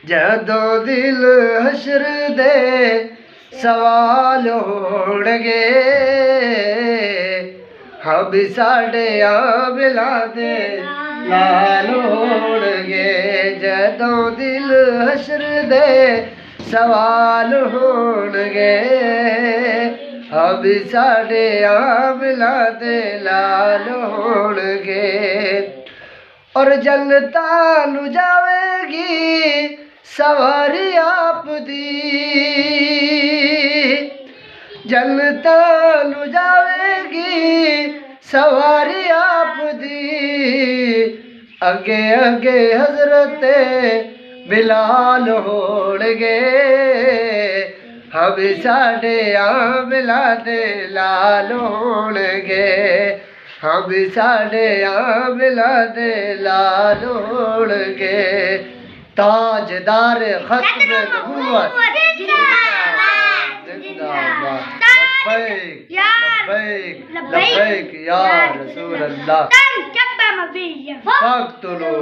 जदों दिल हशर दे सवाल होणगे हब साढ़े आबिला दे लाल होणगे जदों दिल हशर दे सवाल होणगे हब साढ़े आबिला दे लाल होणगे और जनता नु जावेगी सवारी आप दी जनता नु जावेगी सवारी आप दी अगे अगे हजरत बिलाल होणगे हम साढ़े आबिला दे लाल होणगे हम साढ़े आबिला दे लाल होणगे ताजदार खत्म नबूवत जिंदाबाद लब्बैक लब्बैक लब्बैक या रसूल अल्लाह फक्तुलू